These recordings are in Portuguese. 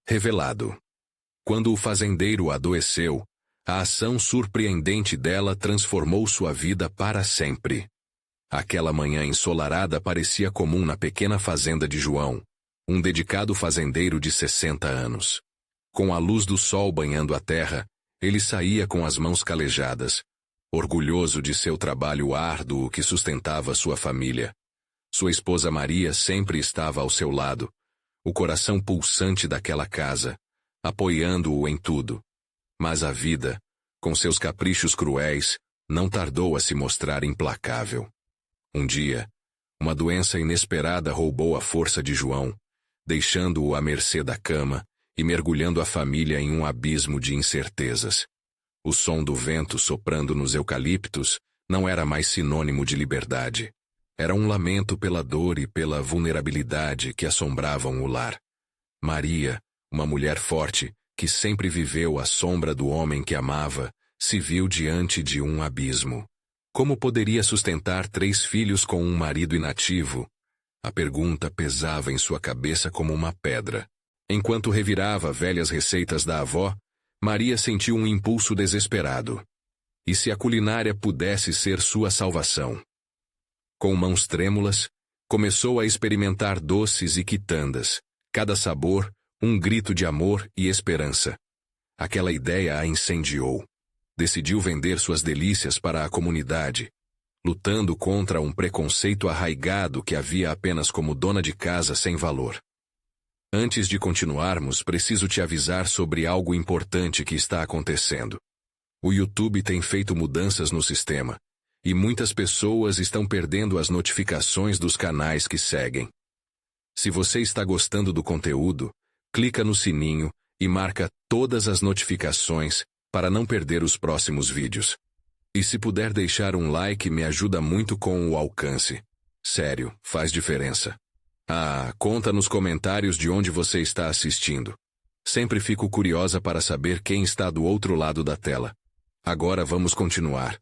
Revelado. Quando o fazendeiro adoeceu, a ação surpreendente dela transformou sua vida para sempre. Aquela manhã ensolarada parecia comum na pequena fazenda de João, um dedicado fazendeiro de 60 anos. Com a luz do sol banhando a terra, ele saía com as mãos calejadas, orgulhoso de seu trabalho árduo que sustentava sua família. Sua esposa Maria sempre estava ao seu lado, o coração pulsante daquela casa, apoiando-o em tudo. Mas a vida, com seus caprichos cruéis, não tardou a se mostrar implacável. Um dia, uma doença inesperada roubou a força de João, deixando-o à mercê da cama e mergulhando a família em um abismo de incertezas. O som do vento soprando nos eucaliptos não era mais sinônimo de liberdade. Era um lamento pela dor e pela vulnerabilidade que assombravam o lar. Maria, uma mulher forte, que sempre viveu à sombra do homem que amava, se viu diante de um abismo. Como poderia sustentar 3 filhos com um marido inativo? A pergunta pesava em sua cabeça como uma pedra. Enquanto revirava velhas receitas da avó, Maria sentiu um impulso desesperado. E se a culinária pudesse ser sua salvação? Com mãos trêmulas, começou a experimentar doces e quitandas, cada sabor, um grito de amor e esperança. Aquela ideia a incendiou. Decidiu vender suas delícias para a comunidade, lutando contra um preconceito arraigado que a via apenas como dona de casa sem valor. Antes de continuarmos, preciso te avisar sobre algo importante que está acontecendo. O YouTube tem feito mudanças no sistema, e muitas pessoas estão perdendo as notificações dos canais que seguem. Se você está gostando do conteúdo, clica no sininho e marca todas as notificações para não perder os próximos vídeos. E se puder deixar um like, me ajuda muito com o alcance. Sério, faz diferença. Conta nos comentários de onde você está assistindo. Sempre fico curiosa para saber quem está do outro lado da tela. Agora vamos continuar.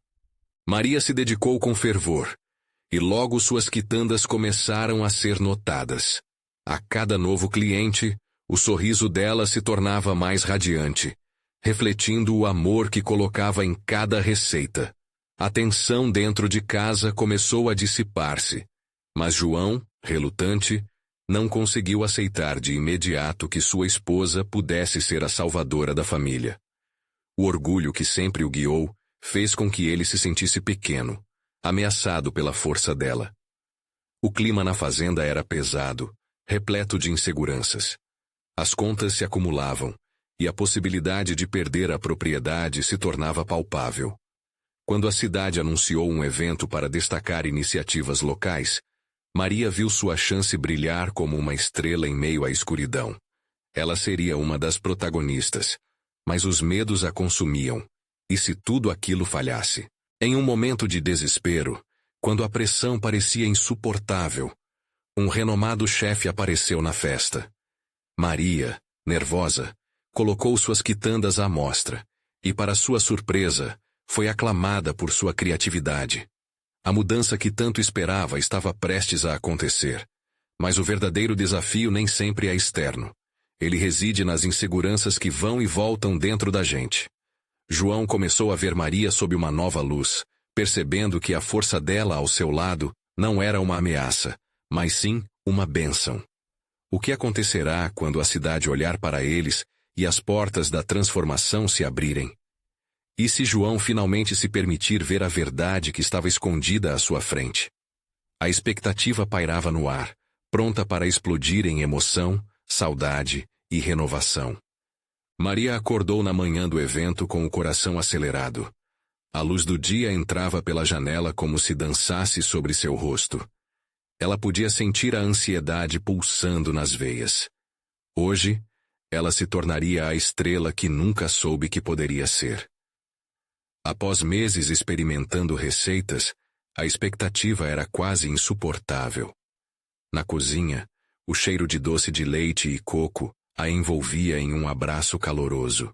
Maria se dedicou com fervor, e logo suas quitandas começaram a ser notadas. A cada novo cliente, o sorriso dela se tornava mais radiante, refletindo o amor que colocava em cada receita. A tensão dentro de casa começou a dissipar-se, mas João, relutante, não conseguiu aceitar de imediato que sua esposa pudesse ser a salvadora da família. O orgulho que sempre o guiou fez com que ele se sentisse pequeno, ameaçado pela força dela. O clima na fazenda era pesado, repleto de inseguranças. As contas se acumulavam, e a possibilidade de perder a propriedade se tornava palpável. Quando a cidade anunciou um evento para destacar iniciativas locais, Maria viu sua chance brilhar como uma estrela em meio à escuridão. Ela seria uma das protagonistas, mas os medos a consumiam. E se tudo aquilo falhasse? Em um momento de desespero, quando a pressão parecia insuportável, um renomado chefe apareceu na festa. Maria, nervosa, colocou suas quitandas à mostra, e para sua surpresa, foi aclamada por sua criatividade. A mudança que tanto esperava estava prestes a acontecer, mas o verdadeiro desafio nem sempre é externo. Ele reside nas inseguranças que vão e voltam dentro da gente. João começou a ver Maria sob uma nova luz, percebendo que a força dela ao seu lado não era uma ameaça, mas sim uma bênção. O que acontecerá quando a cidade olhar para eles e as portas da transformação se abrirem? E se João finalmente se permitir ver a verdade que estava escondida à sua frente? A expectativa pairava no ar, pronta para explodir em emoção, saudade e renovação. Maria acordou na manhã do evento com o coração acelerado. A luz do dia entrava pela janela como se dançasse sobre seu rosto. Ela podia sentir a ansiedade pulsando nas veias. Hoje, ela se tornaria a estrela que nunca soube que poderia ser. Após meses experimentando receitas, a expectativa era quase insuportável. Na cozinha, o cheiro de doce de leite e coco a envolvia em um abraço caloroso.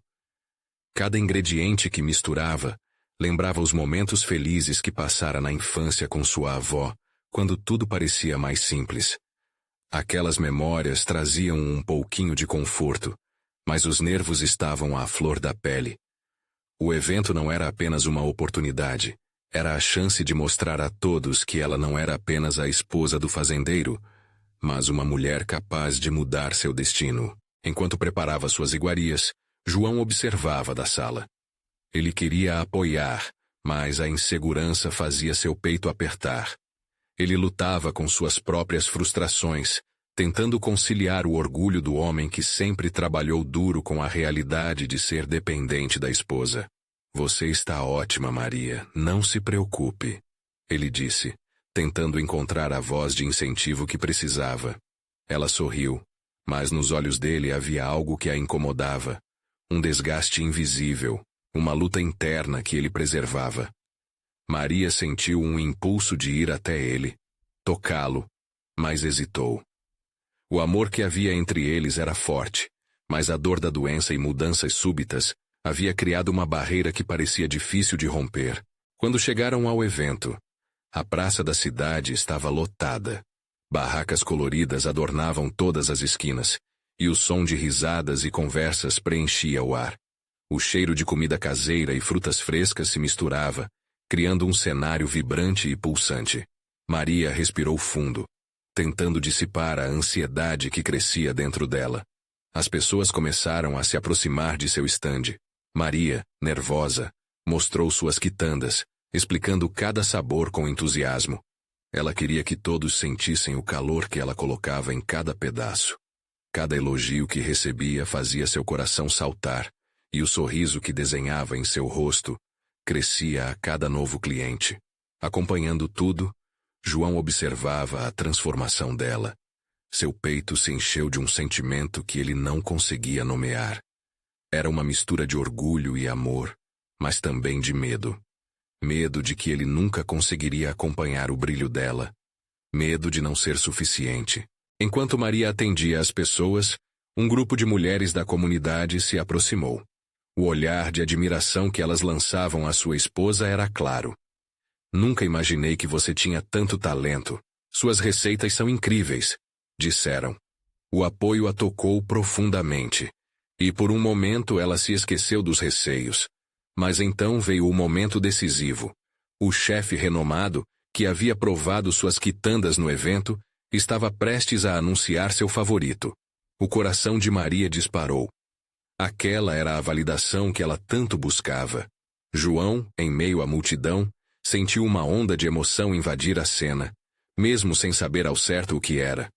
Cada ingrediente que misturava lembrava os momentos felizes que passara na infância com sua avó, quando tudo parecia mais simples. Aquelas memórias traziam um pouquinho de conforto, mas os nervos estavam à flor da pele. O evento não era apenas uma oportunidade, era a chance de mostrar a todos que ela não era apenas a esposa do fazendeiro, mas uma mulher capaz de mudar seu destino. Enquanto preparava suas iguarias, João observava da sala. Ele queria apoiar, mas a insegurança fazia seu peito apertar. Ele lutava com suas próprias frustrações, tentando conciliar o orgulho do homem que sempre trabalhou duro com a realidade de ser dependente da esposa. Você está ótima, Maria, não se preocupe, ele disse, tentando encontrar a voz de incentivo que precisava. Ela sorriu, mas nos olhos dele havia algo que a incomodava, um desgaste invisível, uma luta interna que ele preservava. Maria sentiu um impulso de ir até ele, tocá-lo, mas hesitou. O amor que havia entre eles era forte, mas a dor da doença e mudanças súbitas havia criado uma barreira que parecia difícil de romper. Quando chegaram ao evento, a praça da cidade estava lotada. Barracas coloridas adornavam todas as esquinas, e o som de risadas e conversas preenchia o ar. O cheiro de comida caseira e frutas frescas se misturava, criando um cenário vibrante e pulsante. Maria respirou fundo, tentando dissipar a ansiedade que crescia dentro dela. As pessoas começaram a se aproximar de seu estande. Maria, nervosa, mostrou suas quitandas, explicando cada sabor com entusiasmo. Ela queria que todos sentissem o calor que ela colocava em cada pedaço. Cada elogio que recebia fazia seu coração saltar, e o sorriso que desenhava em seu rosto crescia a cada novo cliente. Acompanhando tudo, João observava a transformação dela. Seu peito se encheu de um sentimento que ele não conseguia nomear. Era uma mistura de orgulho e amor, mas também de medo. Medo de que ele nunca conseguiria acompanhar o brilho dela. Medo de não ser suficiente. Enquanto Maria atendia as pessoas, um grupo de mulheres da comunidade se aproximou. O olhar de admiração que elas lançavam à sua esposa era claro. Nunca imaginei que você tinha tanto talento. Suas receitas são incríveis, disseram. O apoio a tocou profundamente. E por um momento ela se esqueceu dos receios. Mas então veio o momento decisivo. O chefe renomado, que havia provado suas quitandas no evento, estava prestes a anunciar seu favorito. O coração de Maria disparou. Aquela era a validação que ela tanto buscava. João, em meio à multidão, sentiu uma onda de emoção invadir a cena, mesmo sem saber ao certo o que era.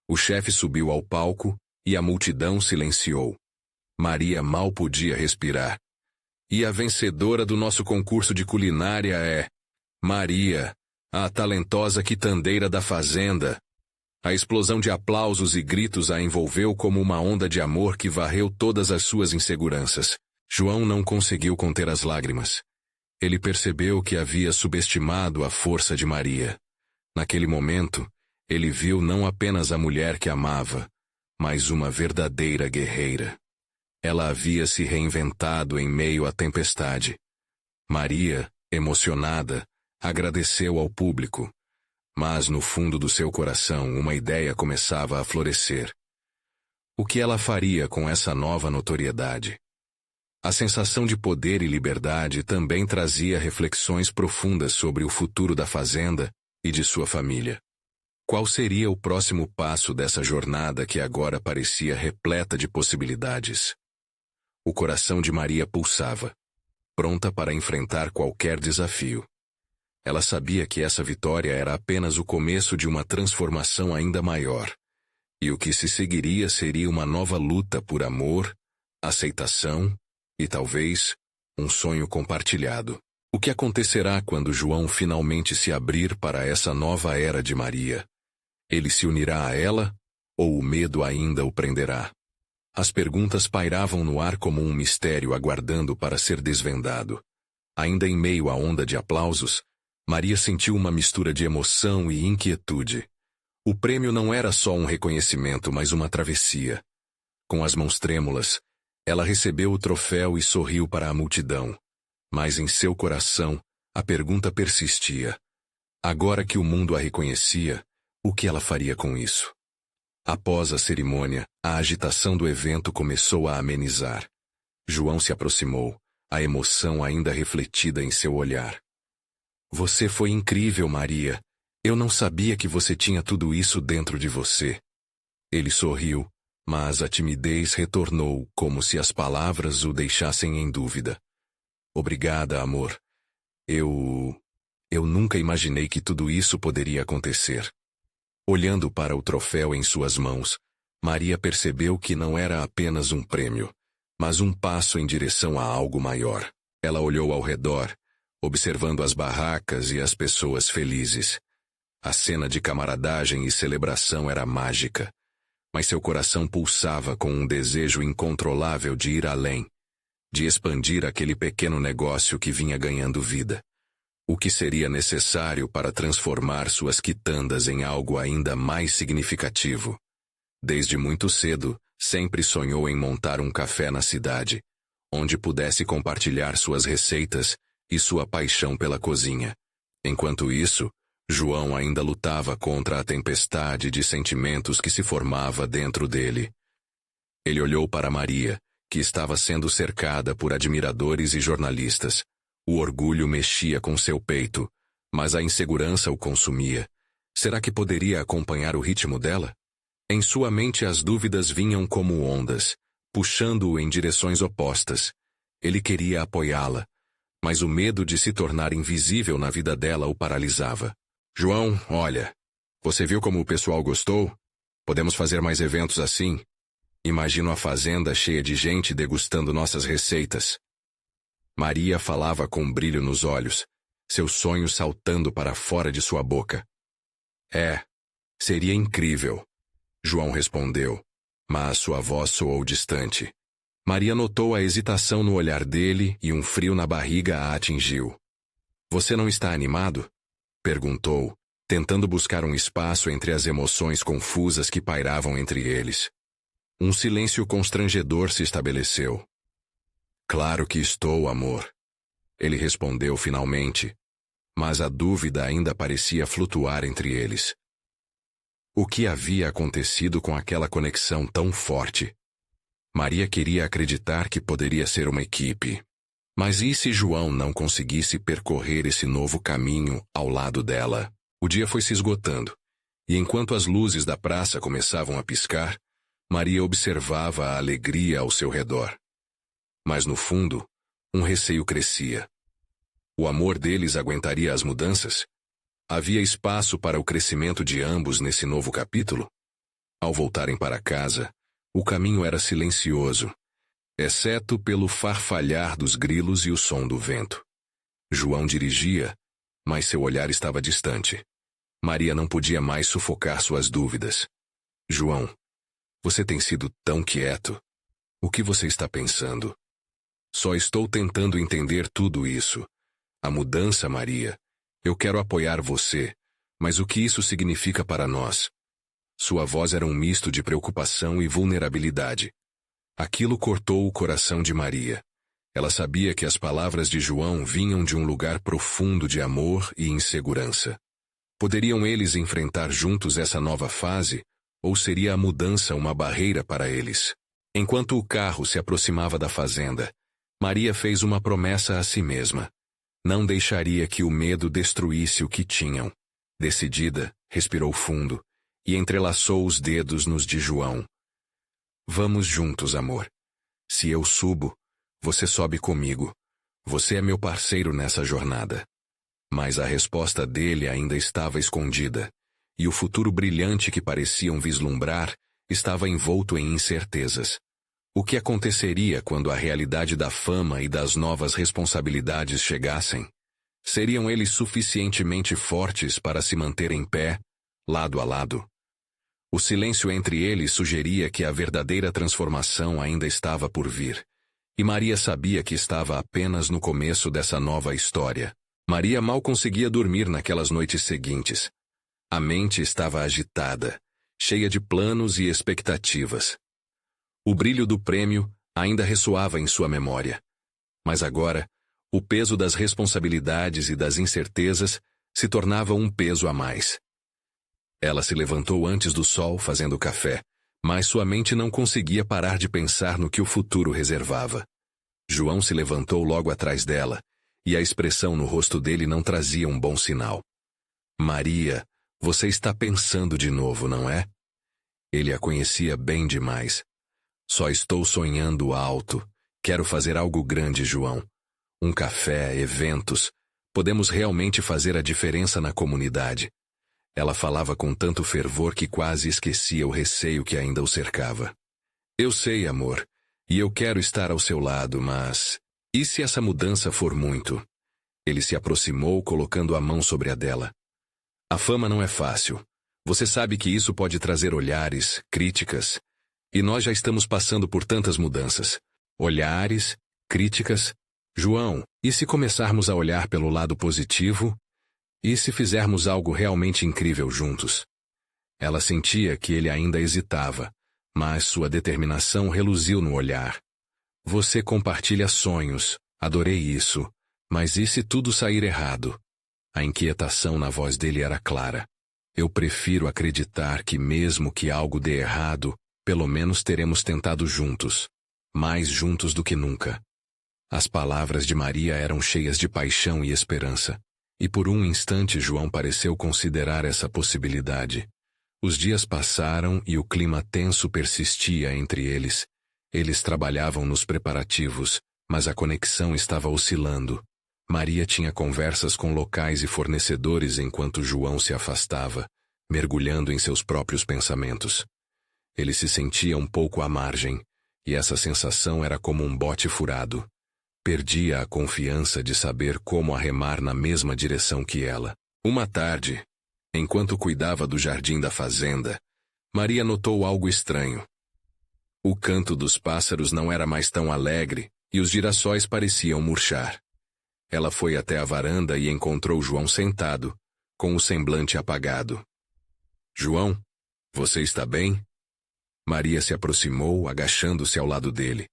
O chefe subiu ao palco e a multidão silenciou. Maria mal podia respirar. E a vencedora do nosso concurso de culinária é Maria, a talentosa quitandeira da fazenda. A explosão de aplausos e gritos a envolveu como uma onda de amor que varreu todas as suas inseguranças. João não conseguiu conter as lágrimas. Ele percebeu que havia subestimado a força de Maria. Naquele momento, ele viu não apenas a mulher que amava, mas uma verdadeira guerreira. Ela havia se reinventado em meio à tempestade. Maria, emocionada, agradeceu ao público. Mas no fundo do seu coração uma ideia começava a florescer. O que ela faria com essa nova notoriedade? A sensação de poder e liberdade também trazia reflexões profundas sobre o futuro da fazenda e de sua família. Qual seria o próximo passo dessa jornada que agora parecia repleta de possibilidades? O coração de Maria pulsava, pronta para enfrentar qualquer desafio. Ela sabia que essa vitória era apenas o começo de uma transformação ainda maior, e o que se seguiria seria uma nova luta por amor, aceitação e, talvez, um sonho compartilhado. O que acontecerá quando João finalmente se abrir para essa nova era de Maria? Ele se unirá a ela, ou o medo ainda o prenderá? As perguntas pairavam no ar como um mistério aguardando para ser desvendado. Ainda em meio à onda de aplausos, Maria sentiu uma mistura de emoção e inquietude. O prêmio não era só um reconhecimento, mas uma travessia. Com as mãos trêmulas, ela recebeu o troféu e sorriu para a multidão. Mas em seu coração, a pergunta persistia. Agora que o mundo a reconhecia, o que ela faria com isso? Após a cerimônia, a agitação do evento começou a amenizar. João se aproximou, a emoção ainda refletida em seu olhar. Você foi incrível, Maria. Eu não sabia que você tinha tudo isso dentro de você. Ele sorriu, mas a timidez retornou como se as palavras o deixassem em dúvida. Obrigada, amor. Eu nunca imaginei que tudo isso poderia acontecer. Olhando para o troféu em suas mãos, Maria percebeu que não era apenas um prêmio, mas um passo em direção a algo maior. Ela olhou ao redor, observando as barracas e as pessoas felizes. A cena de camaradagem e celebração era mágica, mas seu coração pulsava com um desejo incontrolável de ir além, de expandir aquele pequeno negócio que vinha ganhando vida. O que seria necessário para transformar suas quitandas em algo ainda mais significativo? Desde muito cedo, sempre sonhou em montar um café na cidade, onde pudesse compartilhar suas receitas e sua paixão pela cozinha. Enquanto isso, João ainda lutava contra a tempestade de sentimentos que se formava dentro dele. Ele olhou para Maria, que estava sendo cercada por admiradores e jornalistas. O orgulho mexia com seu peito, mas a insegurança o consumia. Será que poderia acompanhar o ritmo dela? Em sua mente as dúvidas vinham como ondas, puxando-o em direções opostas. Ele queria apoiá-la, mas o medo de se tornar invisível na vida dela o paralisava. João, olha, você viu como o pessoal gostou? Podemos fazer mais eventos assim? Imagino a fazenda cheia de gente degustando nossas receitas. Maria falava com um brilho nos olhos, seu sonho saltando para fora de sua boca. Seria incrível, João respondeu, mas sua voz soou distante. Maria notou a hesitação no olhar dele e um frio na barriga a atingiu. Você não está animado? Perguntou, tentando buscar um espaço entre as emoções confusas que pairavam entre eles. Um silêncio constrangedor se estabeleceu. Claro que estou, amor. Ele respondeu finalmente, mas a dúvida ainda parecia flutuar entre eles. O que havia acontecido com aquela conexão tão forte? Maria queria acreditar que poderia ser uma equipe. Mas e se João não conseguisse percorrer esse novo caminho ao lado dela? O dia foi se esgotando, e enquanto as luzes da praça começavam a piscar, Maria observava a alegria ao seu redor. Mas no fundo, um receio crescia. O amor deles aguentaria as mudanças? Havia espaço para o crescimento de ambos nesse novo capítulo? Ao voltarem para casa, o caminho era silencioso, exceto pelo farfalhar dos grilos e o som do vento. João dirigia, mas seu olhar estava distante. Maria não podia mais sufocar suas dúvidas. João, você tem sido tão quieto. O que você está pensando? Só estou tentando entender tudo isso. A mudança, Maria. Eu quero apoiar você, mas o que isso significa para nós? Sua voz era um misto de preocupação e vulnerabilidade. Aquilo cortou o coração de Maria. Ela sabia que as palavras de João vinham de um lugar profundo de amor e insegurança. Poderiam eles enfrentar juntos essa nova fase, ou seria a mudança uma barreira para eles? Enquanto o carro se aproximava da fazenda, Maria fez uma promessa a si mesma. Não deixaria que o medo destruísse o que tinham. Decidida, respirou fundo e entrelaçou os dedos nos de João. Vamos juntos, amor. Se eu subo, você sobe comigo. Você é meu parceiro nessa jornada. Mas a resposta dele ainda estava escondida, e o futuro brilhante que pareciam vislumbrar estava envolto em incertezas. O que aconteceria quando a realidade da fama e das novas responsabilidades chegassem? Seriam eles suficientemente fortes para se manter em pé, lado a lado? O silêncio entre eles sugeria que a verdadeira transformação ainda estava por vir, e Maria sabia que estava apenas no começo dessa nova história. Maria mal conseguia dormir naquelas noites seguintes. A mente estava agitada, cheia de planos e expectativas. O brilho do prêmio ainda ressoava em sua memória. Mas agora, o peso das responsabilidades e das incertezas se tornava um peso a mais. Ela se levantou antes do sol fazendo café, mas sua mente não conseguia parar de pensar no que o futuro reservava. João se levantou logo atrás dela, e a expressão no rosto dele não trazia um bom sinal. Maria, você está pensando de novo, não é? Ele a conhecia bem demais. Só estou sonhando alto. Quero fazer algo grande, João. Um café, eventos. Podemos realmente fazer a diferença na comunidade. Ela falava com tanto fervor que quase esquecia o receio que ainda o cercava. Eu sei, amor, e eu quero estar ao seu lado, mas... E se essa mudança for muito? Ele se aproximou, colocando a mão sobre a dela. A fama não é fácil. Você sabe que isso pode trazer olhares, críticas. E nós já estamos passando por tantas mudanças. Olhares, críticas. João, e se começarmos a olhar pelo lado positivo? E se fizermos algo realmente incrível juntos? Ela sentia que ele ainda hesitava, mas sua determinação reluziu no olhar. Você compartilha sonhos, adorei isso, mas e se tudo sair errado? A inquietação na voz dele era clara. Eu prefiro acreditar que mesmo que algo dê errado, pelo menos teremos tentado juntos, mais juntos do que nunca. As palavras de Maria eram cheias de paixão e esperança. E por um instante João pareceu considerar essa possibilidade. Os dias passaram e o clima tenso persistia entre eles. Eles trabalhavam nos preparativos, mas a conexão estava oscilando. Maria tinha conversas com locais e fornecedores enquanto João se afastava, mergulhando em seus próprios pensamentos. Ele se sentia um pouco à margem, e essa sensação era como um bote furado. Perdia a confiança de saber como arremar na mesma direção que ela. Uma tarde, enquanto cuidava do jardim da fazenda, Maria notou algo estranho. O canto dos pássaros não era mais tão alegre e os girassóis pareciam murchar. Ela foi até a varanda e encontrou João sentado, com o semblante apagado. João, você está bem? Maria se aproximou, agachando-se ao lado dele.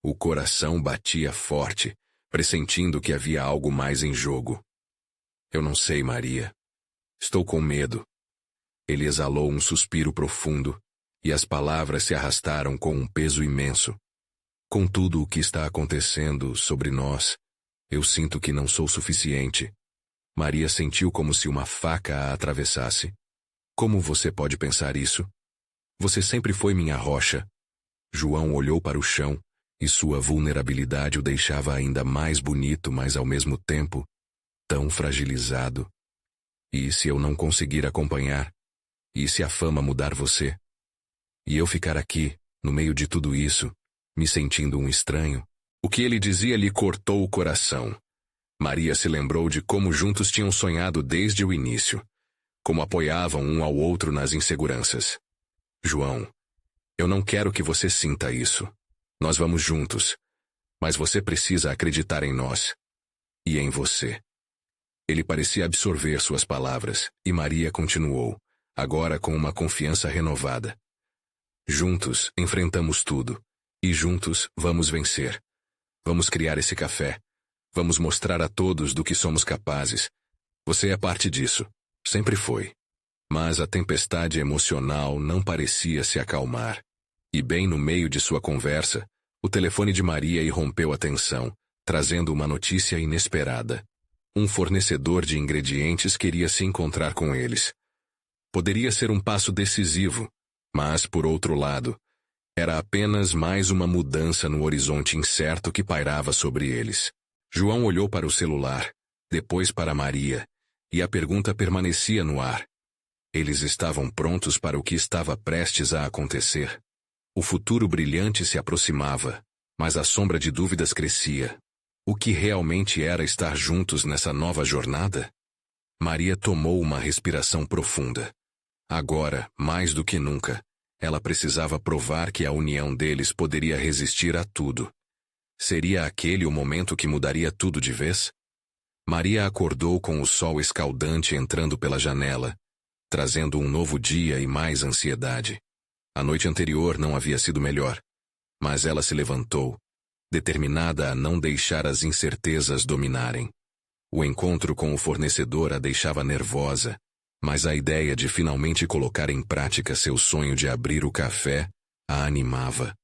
O coração batia forte, pressentindo que havia algo mais em jogo. Eu não sei, Maria. Estou com medo. Ele exalou um suspiro profundo, e as palavras se arrastaram com um peso imenso. Com tudo o que está acontecendo sobre nós, eu sinto que não sou suficiente. Maria sentiu como se uma faca a atravessasse. Como você pode pensar isso? Você sempre foi minha rocha. João olhou para o chão, e sua vulnerabilidade o deixava ainda mais bonito, mas ao mesmo tempo, tão fragilizado. E se eu não conseguir acompanhar? E se a fama mudar você? E eu ficar aqui, no meio de tudo isso, me sentindo um estranho? O que ele dizia lhe cortou o coração. Maria se lembrou de como juntos tinham sonhado desde o início, como apoiavam um ao outro nas inseguranças. João, eu não quero que você sinta isso. Nós vamos juntos, mas você precisa acreditar em nós e em você. Ele parecia absorver suas palavras, e Maria continuou, agora com uma confiança renovada. Juntos enfrentamos tudo, e juntos vamos vencer. Vamos criar esse café. Vamos mostrar a todos do que somos capazes. Você é parte disso. Sempre foi. Mas a tempestade emocional não parecia se acalmar. E bem no meio de sua conversa, o telefone de Maria irrompeu a tensão, trazendo uma notícia inesperada. Um fornecedor de ingredientes queria se encontrar com eles. Poderia ser um passo decisivo, mas, por outro lado, era apenas mais uma mudança no horizonte incerto que pairava sobre eles. João olhou para o celular, depois para Maria, e a pergunta permanecia no ar. Eles estavam prontos para o que estava prestes a acontecer. O futuro brilhante se aproximava, mas a sombra de dúvidas crescia. O que realmente era estar juntos nessa nova jornada? Maria tomou uma respiração profunda. Agora, mais do que nunca, ela precisava provar que a união deles poderia resistir a tudo. Seria aquele o momento que mudaria tudo de vez? Maria acordou com o sol escaldante entrando pela janela, trazendo um novo dia e mais ansiedade. A noite anterior não havia sido melhor, mas ela se levantou, determinada a não deixar as incertezas dominarem. O encontro com o fornecedor a deixava nervosa, Mas a ideia de finalmente colocar em prática seu sonho de abrir o café a animava.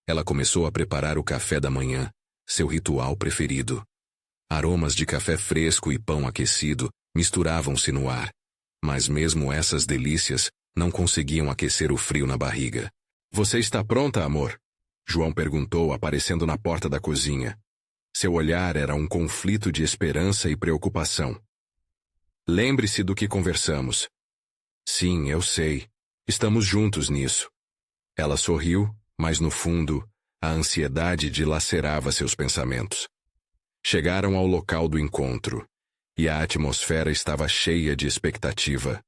Ela começou a preparar o café da manhã, seu ritual preferido. Aromas de café fresco e pão aquecido misturavam-se no ar. Mas mesmo essas delícias não conseguiam aquecer o frio na barriga. "Você está pronta, amor?" João perguntou, aparecendo na porta da cozinha. Seu olhar era um conflito de esperança e preocupação. "Lembre-se do que conversamos." "Sim, eu sei. Estamos juntos nisso." Ela sorriu, mas no fundo, a ansiedade dilacerava seus pensamentos. Chegaram ao local do encontro, e a atmosfera estava cheia de expectativa.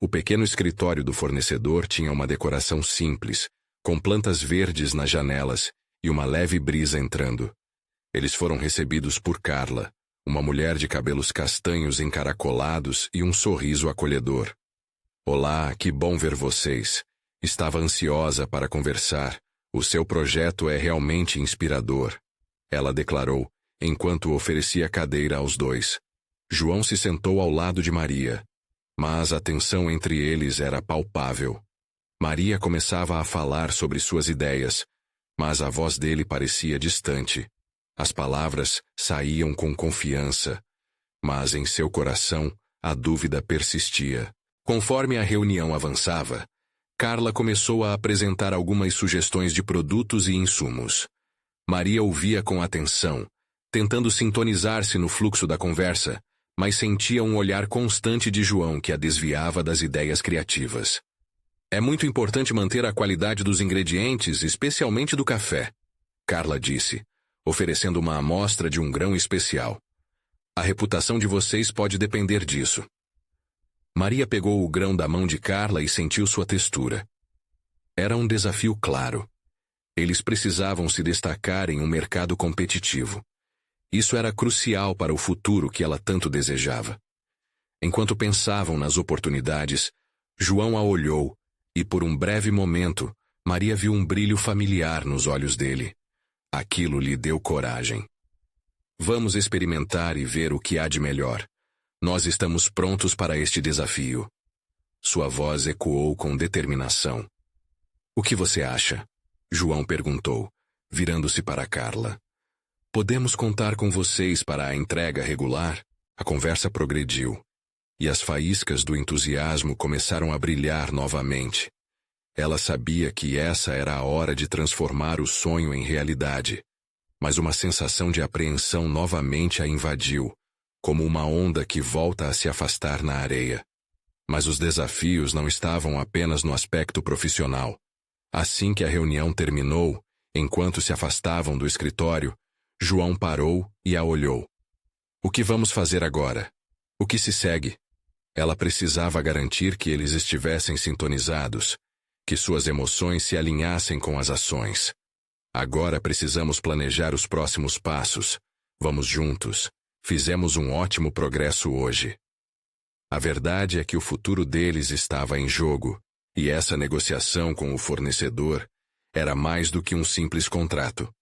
O pequeno escritório do fornecedor tinha uma decoração simples, com plantas verdes nas janelas e uma leve brisa entrando. Eles foram recebidos por Carla, uma mulher de cabelos castanhos encaracolados e um sorriso acolhedor. "Olá, que bom ver vocês. Estava ansiosa para conversar. O seu projeto é realmente inspirador," ela declarou, enquanto oferecia cadeira aos dois. João se sentou ao lado de Maria, mas a tensão entre eles era palpável. Maria começava a falar sobre suas ideias, mas a voz dele parecia distante. As palavras saíam com confiança, mas em seu coração a dúvida persistia. Conforme a reunião avançava, Carla começou a apresentar algumas sugestões de produtos e insumos. Maria ouvia com atenção, tentando sintonizar-se no fluxo da conversa, mas sentia um olhar constante de João que a desviava das ideias criativas. "É muito importante manter a qualidade dos ingredientes, especialmente do café," Carla disse, oferecendo uma amostra de um grão especial. "A reputação de vocês pode depender disso." Maria pegou o grão da mão de Carla e sentiu sua textura. Era um desafio claro. Eles precisavam se destacar em um mercado competitivo. Isso era crucial para o futuro que ela tanto desejava. Enquanto pensavam nas oportunidades, João a olhou, e por um breve momento, Maria viu um brilho familiar nos olhos dele. Aquilo lhe deu coragem. "Vamos experimentar e ver o que há de melhor. Nós estamos prontos para este desafio." Sua voz ecoou com determinação. "O que você acha?" João perguntou, virando-se para Carla. "Podemos contar com vocês para a entrega regular?" A conversa progrediu, e as faíscas do entusiasmo começaram a brilhar novamente. Ela sabia que essa era a hora de transformar o sonho em realidade, mas uma sensação de apreensão novamente a invadiu, como uma onda que volta a se afastar na areia. Mas os desafios não estavam apenas no aspecto profissional. Assim que a reunião terminou, enquanto se afastavam do escritório, João parou e a olhou. "O que vamos fazer agora? O que se segue?" Ela precisava garantir que eles estivessem sintonizados, que suas emoções se alinhassem com as ações. "Agora precisamos planejar os próximos passos. Vamos juntos. Fizemos um ótimo progresso hoje." A verdade é que o futuro deles estava em jogo, e essa negociação com o fornecedor era mais do que um simples contrato.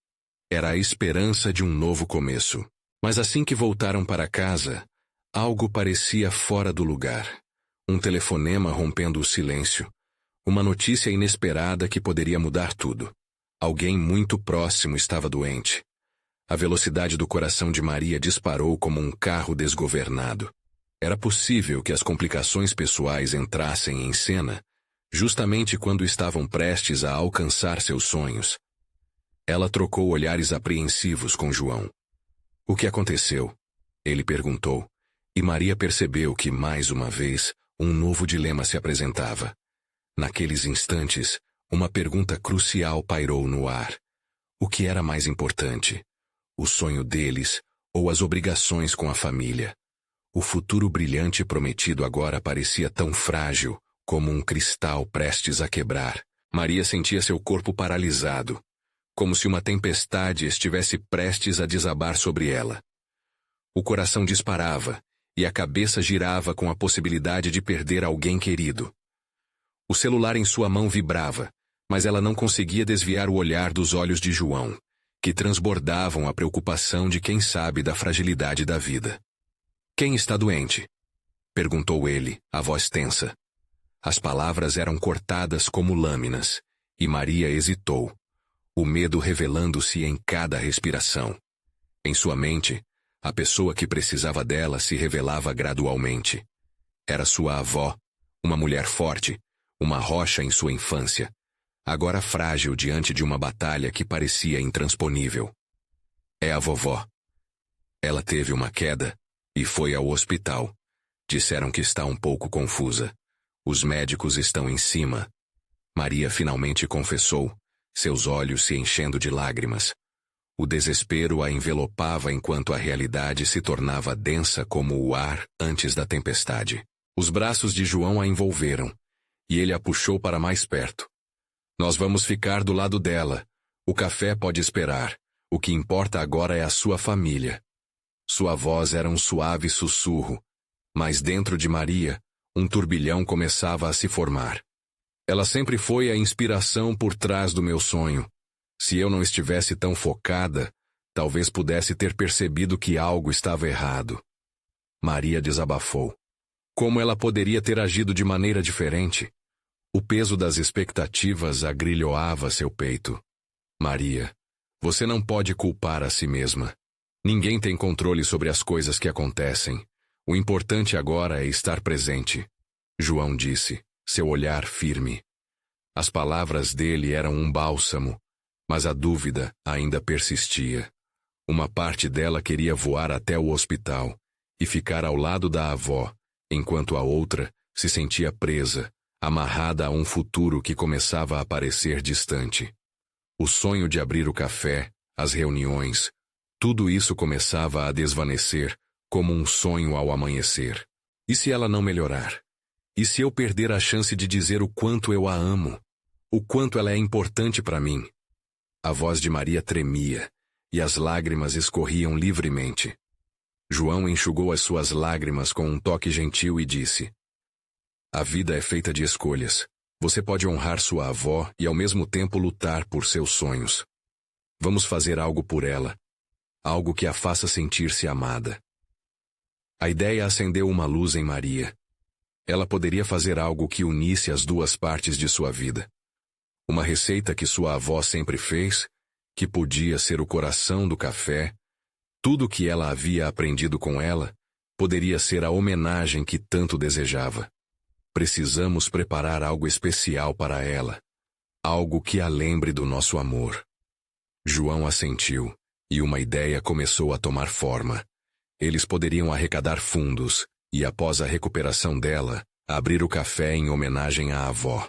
Era a esperança de um novo começo. Mas assim que voltaram para casa, algo parecia fora do lugar. Um telefonema rompendo o silêncio. Uma notícia inesperada que poderia mudar tudo. Alguém muito próximo estava doente. A velocidade do coração de Maria disparou como um carro desgovernado. Era possível que as complicações pessoais entrassem em cena, justamente quando estavam prestes a alcançar seus sonhos. Ela trocou olhares apreensivos com João. "O que aconteceu?" ele perguntou, e Maria percebeu que, mais uma vez, um novo dilema se apresentava. Naqueles instantes, uma pergunta crucial pairou no ar. O que era mais importante? O sonho deles ou as obrigações com a família? O futuro brilhante prometido agora parecia tão frágil como um cristal prestes a quebrar. Maria sentia seu corpo paralisado, como se uma tempestade estivesse prestes a desabar sobre ela. O coração disparava e a cabeça girava com a possibilidade de perder alguém querido. O celular em sua mão vibrava, mas ela não conseguia desviar o olhar dos olhos de João, que transbordavam a preocupação de quem sabe da fragilidade da vida. "Quem está doente?" Perguntou ele, a voz tensa. As palavras eram cortadas como lâminas, e Maria hesitou, o medo revelando-se em cada respiração. Em sua mente, a pessoa que precisava dela se revelava gradualmente. Era sua avó, uma mulher forte, uma rocha em sua infância, agora frágil diante de uma batalha que parecia intransponível. É a vovó. Ela teve uma queda e foi ao hospital. Disseram que está um pouco confusa. Os médicos estão em cima. Maria finalmente confessou, seus olhos se enchendo de lágrimas. O desespero a envelopava enquanto a realidade se tornava densa como o ar antes da tempestade. Os braços de João a envolveram, e ele a puxou para mais perto. Nós vamos ficar do lado dela. O café pode esperar. O que importa agora é a sua família. Sua voz era um suave sussurro, mas dentro de Maria, um turbilhão começava a se formar. Ela sempre foi a inspiração por trás do meu sonho. Se eu não estivesse tão focada, talvez pudesse ter percebido que algo estava errado. Maria desabafou. Como ela poderia ter agido de maneira diferente? O peso das expectativas agrilhoava seu peito. Maria, você não pode culpar a si mesma. Ninguém tem controle sobre as coisas que acontecem. O importante agora é estar presente. João disse, seu olhar firme. As palavras dele eram um bálsamo, mas a dúvida ainda persistia. Uma parte dela queria voar até o hospital e ficar ao lado da avó, enquanto a outra se sentia presa, amarrada a um futuro que começava a parecer distante. O sonho de abrir o café, as reuniões, tudo isso começava a desvanecer como um sonho ao amanhecer. E se ela não melhorar? E se eu perder a chance de dizer o quanto eu a amo? O quanto ela é importante para mim? A voz de Maria tremia, e as lágrimas escorriam livremente. João enxugou as suas lágrimas com um toque gentil e disse: A vida é feita de escolhas. Você pode honrar sua avó e ao mesmo tempo lutar por seus sonhos. Vamos fazer algo por ela. Algo que a faça sentir-se amada. A ideia acendeu uma luz em Maria. Ela poderia fazer algo que unisse as duas partes de sua vida. Uma receita que sua avó sempre fez, que podia ser o coração do café. Tudo o que ela havia aprendido com ela poderia ser a homenagem que tanto desejava. Precisamos preparar algo especial para ela. Algo que a lembre do nosso amor. João assentiu, e uma ideia começou a tomar forma. Eles poderiam arrecadar fundos, e após a recuperação dela, abrir o café em homenagem à avó.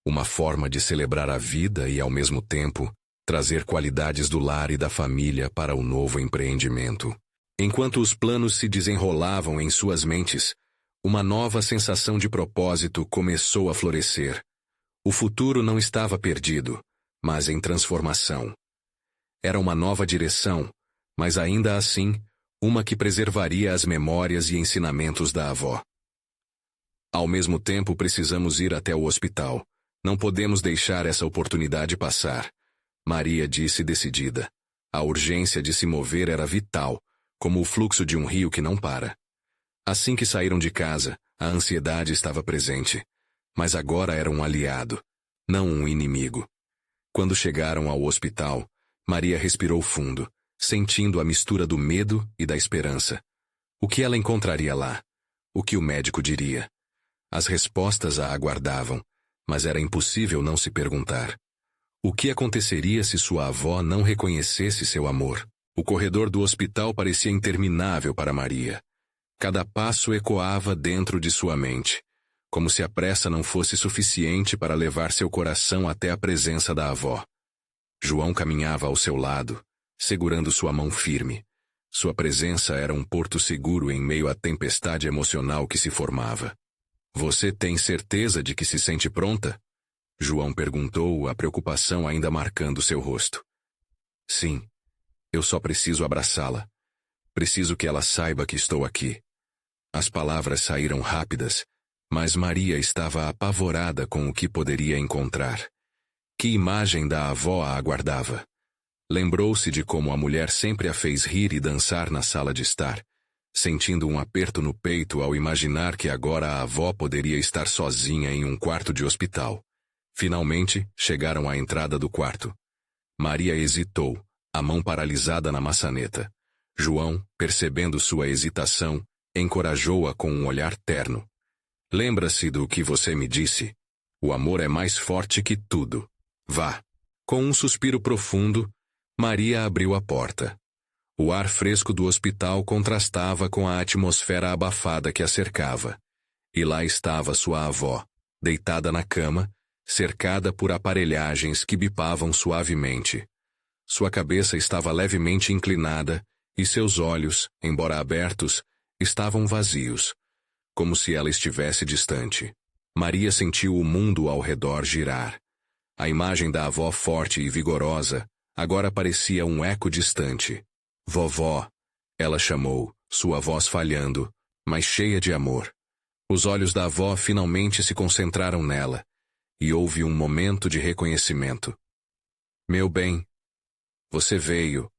Uma forma de celebrar a vida e, ao mesmo tempo, trazer qualidades do lar e da família para o novo empreendimento. Enquanto os planos se desenrolavam em suas mentes, uma nova sensação de propósito começou a florescer. O futuro não estava perdido, mas em transformação. Era uma nova direção, mas ainda assim, uma que preservaria as memórias e ensinamentos da avó. Ao mesmo tempo, precisamos ir até o hospital. Não podemos deixar essa oportunidade passar. Maria disse decidida. A urgência de se mover era vital, como o fluxo de um rio que não para. Assim que saíram de casa, a ansiedade estava presente. Mas agora era um aliado, não um inimigo. Quando chegaram ao hospital, Maria respirou fundo, sentindo a mistura do medo e da esperança. O que ela encontraria lá? O que o médico diria? As respostas a aguardavam, mas era impossível não se perguntar. O que aconteceria se sua avó não reconhecesse seu amor? O corredor do hospital parecia interminável para Maria. Cada passo ecoava dentro de sua mente, como se a pressa não fosse suficiente para levar seu coração até a presença da avó. João caminhava ao seu lado, segurando sua mão firme. Sua presença era um porto seguro em meio à tempestade emocional que se formava. Você tem certeza de que se sente pronta? João perguntou, a preocupação ainda marcando seu rosto. Sim, eu só preciso abraçá-la. Preciso que ela saiba que estou aqui. As palavras saíram rápidas, mas Maria estava apavorada com o que poderia encontrar. Que imagem da avó a aguardava? Lembrou-se de como a mulher sempre a fez rir e dançar na sala de estar, sentindo um aperto no peito ao imaginar que agora a avó poderia estar sozinha em um quarto de hospital. Finalmente, chegaram à entrada do quarto. Maria hesitou, a mão paralisada na maçaneta. João, percebendo sua hesitação, encorajou-a com um olhar terno. Lembra-se do que você me disse? O amor é mais forte que tudo. Vá. Com um suspiro profundo, Maria abriu a porta. O ar fresco do hospital contrastava com a atmosfera abafada que a cercava. E lá estava sua avó, deitada na cama, cercada por aparelhagens que bipavam suavemente. Sua cabeça estava levemente inclinada e seus olhos, embora abertos, estavam vazios, como se ela estivesse distante. Maria sentiu o mundo ao redor girar. A imagem da avó forte e vigorosa agora parecia um eco distante. Vovó, ela chamou, sua voz falhando, mas cheia de amor. Os olhos da avó finalmente se concentraram nela, e houve um momento de reconhecimento. Meu bem, você veio.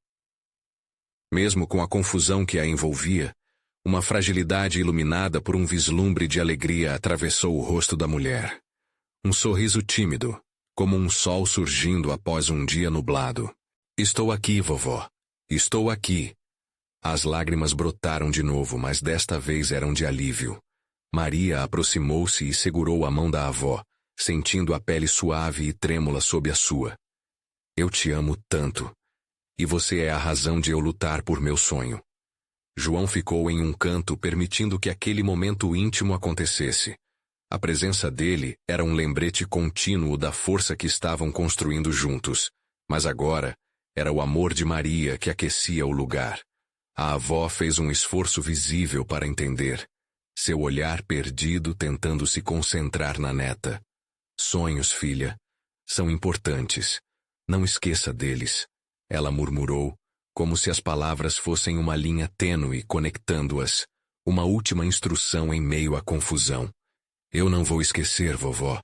Mesmo com a confusão que a envolvia, uma fragilidade iluminada por um vislumbre de alegria atravessou o rosto da mulher. Um sorriso tímido, como um sol surgindo após um dia nublado. Estou aqui, vovó. Estou aqui. As lágrimas brotaram de novo, mas desta vez eram de alívio. Maria aproximou-se e segurou a mão da avó, sentindo a pele suave e trêmula sob a sua. Eu te amo tanto. E você é a razão de eu lutar por meu sonho. João ficou em um canto permitindo que aquele momento íntimo acontecesse. A presença dele era um lembrete contínuo da força que estavam construindo juntos, mas agora era o amor de Maria que aquecia o lugar. A avó fez um esforço visível para entender, seu olhar perdido tentando se concentrar na neta. Sonhos, filha, são importantes. Não esqueça deles, ela murmurou, como se as palavras fossem uma linha tênue conectando-as, uma última instrução em meio à confusão. Eu não vou esquecer, vovó.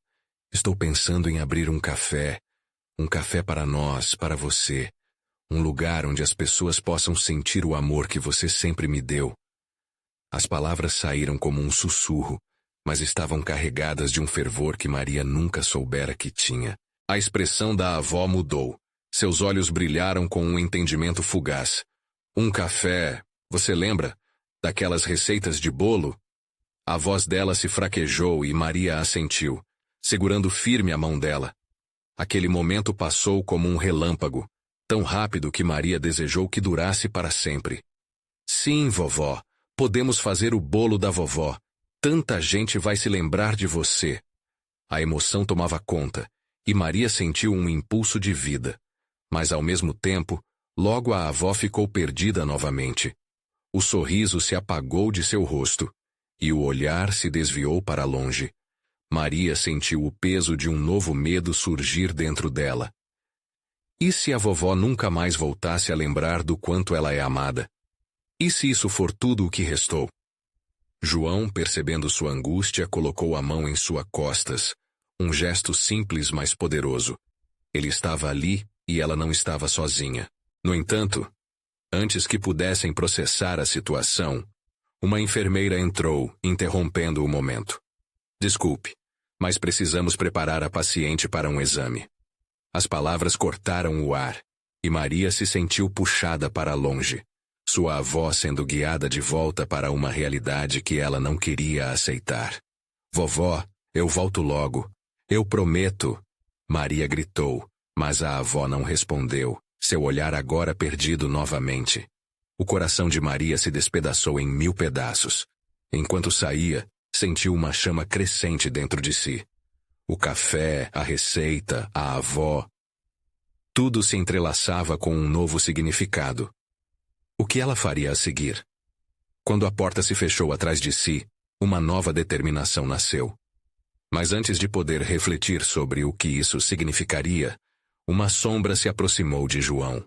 Estou pensando em abrir um café para nós, para você. Um lugar onde as pessoas possam sentir o amor que você sempre me deu. As palavras saíram como um sussurro, mas estavam carregadas de um fervor que Maria nunca soubera que tinha. A expressão da avó mudou. Seus olhos brilharam com um entendimento fugaz. Um café, você lembra? Daquelas receitas de bolo? A voz dela se fraquejou e Maria assentiu, segurando firme a mão dela. Aquele momento passou como um relâmpago, tão rápido que Maria desejou que durasse para sempre. Sim, vovó, podemos fazer o bolo da vovó. Tanta gente vai se lembrar de você. A emoção tomava conta, e Maria sentiu um impulso de vida. Mas ao mesmo tempo, logo a avó ficou perdida novamente. O sorriso se apagou de seu rosto, e o olhar se desviou para longe. Maria sentiu o peso de um novo medo surgir dentro dela. E se a vovó nunca mais voltasse a lembrar do quanto ela é amada? E se isso for tudo o que restou? João, percebendo sua angústia, colocou a mão em suas costas, um gesto simples, mas poderoso. Ele estava ali, e ela não estava sozinha. No entanto, antes que pudessem processar a situação, uma enfermeira entrou, interrompendo o momento. Desculpe, mas precisamos preparar a paciente para um exame. As palavras cortaram o ar, e Maria se sentiu puxada para longe, sua avó sendo guiada de volta para uma realidade que ela não queria aceitar. Vovó, eu volto logo. Eu prometo. Maria gritou, mas a avó não respondeu, seu olhar agora perdido novamente. O coração de Maria se despedaçou em 1000 pedaços. Enquanto saía, sentiu uma chama crescente dentro de si. O café, a receita, a avó. Tudo se entrelaçava com um novo significado. O que ela faria a seguir? Quando a porta se fechou atrás de si, uma nova determinação nasceu. Mas antes de poder refletir sobre o que isso significaria, uma sombra se aproximou de João.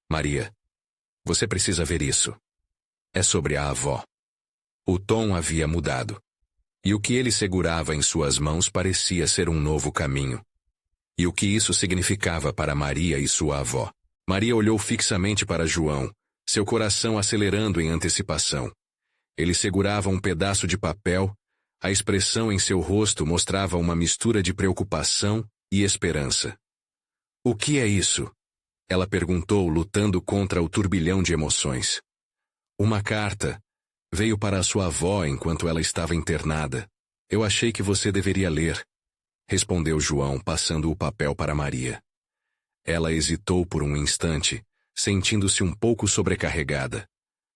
Maria, você precisa ver isso. É sobre a avó. O tom havia mudado. E o que ele segurava em suas mãos parecia ser um novo caminho. E o que isso significava para Maria e sua avó? Maria olhou fixamente para João, seu coração acelerando em antecipação. Ele segurava um pedaço de papel, a expressão em seu rosto mostrava uma mistura de preocupação e esperança. "O que é isso?" ela perguntou, lutando contra o turbilhão de emoções. "Uma carta. Veio para a sua avó enquanto ela estava internada. Eu achei que você deveria ler", respondeu João, passando o papel para Maria. Ela hesitou por um instante, sentindo-se um pouco sobrecarregada.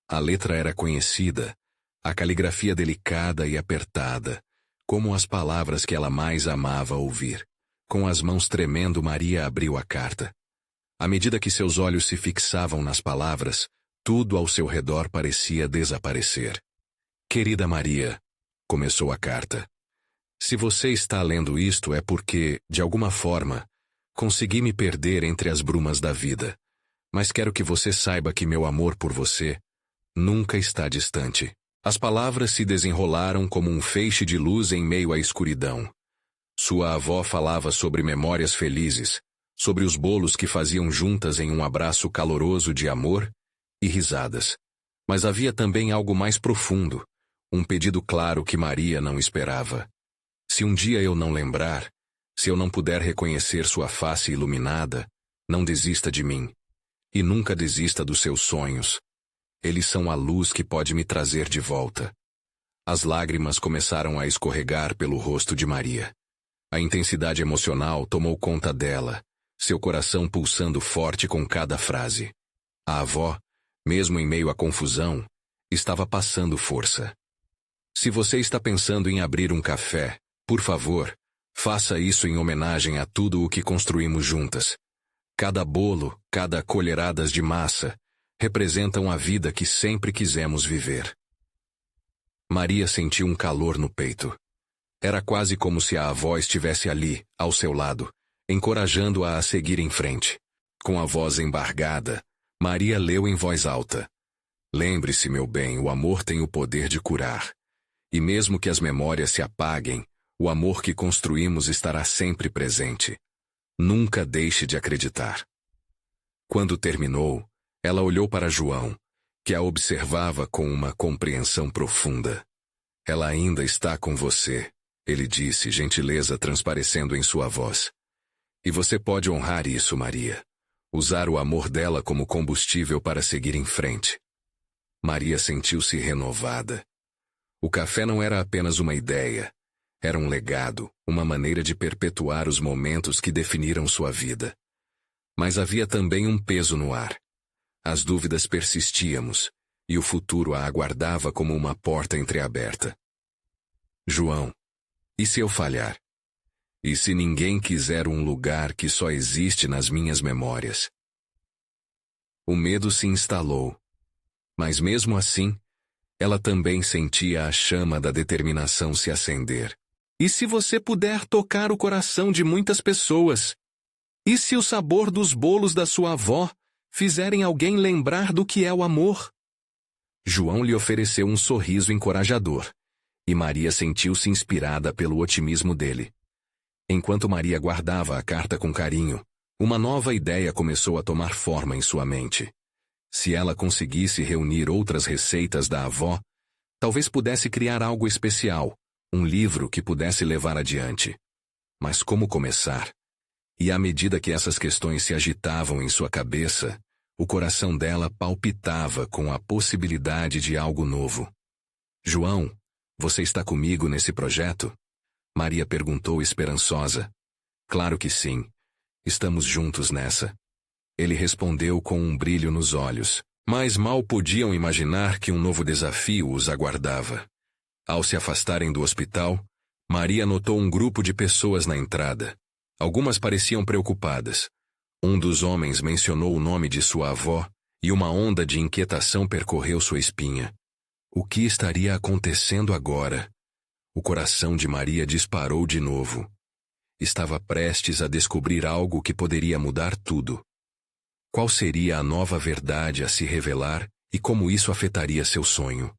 A letra era conhecida, a caligrafia delicada e apertada, como as palavras que ela mais amava ouvir. Com as mãos tremendo, Maria abriu a carta. À medida que seus olhos se fixavam nas palavras, tudo ao seu redor parecia desaparecer. "Querida Maria", começou a carta, "se você está lendo isto é porque, de alguma forma, consegui me perder entre as brumas da vida. Mas quero que você saiba que meu amor por você nunca está distante." As palavras se desenrolaram como um feixe de luz em meio à escuridão. Sua avó falava sobre memórias felizes, sobre os bolos que faziam juntas em um abraço caloroso de amor e risadas. Mas havia também algo mais profundo, um pedido claro que Maria não esperava. "Se um dia eu não lembrar, se eu não puder reconhecer sua face iluminada, não desista de mim. E nunca desista dos seus sonhos. Eles são a luz que pode me trazer de volta." As lágrimas começaram a escorregar pelo rosto de Maria. A intensidade emocional tomou conta dela, seu coração pulsando forte com cada frase. A avó, mesmo em meio à confusão, estava passando força. "Se você está pensando em abrir um café, por favor, faça isso em homenagem a tudo o que construímos juntas. Cada bolo, cada colheradas de massa, representam a vida que sempre quisemos viver." Maria sentiu um calor no peito. Era quase como se a avó estivesse ali, ao seu lado, encorajando-a a seguir em frente. Com a voz embargada, Maria leu em voz alta: "Lembre-se, meu bem, o amor tem o poder de curar. E mesmo que as memórias se apaguem, o amor que construímos estará sempre presente. Nunca deixe de acreditar." Quando terminou, ela olhou para João, que a observava com uma compreensão profunda. "Ela ainda está com você", ele disse, gentileza transparecendo em sua voz. "E você pode honrar isso, Maria. Usar o amor dela como combustível para seguir em frente." Maria sentiu-se renovada. O café não era apenas uma ideia. Era um legado, uma maneira de perpetuar os momentos que definiram sua vida. Mas havia também um peso no ar. As dúvidas persistíamos, e o futuro a aguardava como uma porta entreaberta. "João, e se eu falhar? E se ninguém quiser um lugar que só existe nas minhas memórias?" O medo se instalou. Mas mesmo assim, ela também sentia a chama da determinação se acender. "E se você puder tocar o coração de muitas pessoas? E se o sabor dos bolos da sua avó fizerem alguém lembrar do que é o amor?" João lhe ofereceu um sorriso encorajador, e Maria sentiu-se inspirada pelo otimismo dele. Enquanto Maria guardava a carta com carinho, uma nova ideia começou a tomar forma em sua mente. Se ela conseguisse reunir outras receitas da avó, talvez pudesse criar algo especial, um livro que pudesse levar adiante. Mas como começar? E à medida que essas questões se agitavam em sua cabeça, o coração dela palpitava com a possibilidade de algo novo. "João, você está comigo nesse projeto?" Maria perguntou esperançosa. "Claro que sim. Estamos juntos nessa." Ele respondeu com um brilho nos olhos, mas mal podiam imaginar que um novo desafio os aguardava. Ao se afastarem do hospital, Maria notou um grupo de pessoas na entrada. Algumas pareciam preocupadas. Um dos homens mencionou o nome de sua avó, e uma onda de inquietação percorreu sua espinha. O que estaria acontecendo agora? O coração de Maria disparou de novo. Estava prestes a descobrir algo que poderia mudar tudo. Qual seria a nova verdade a se revelar e como isso afetaria seu sonho?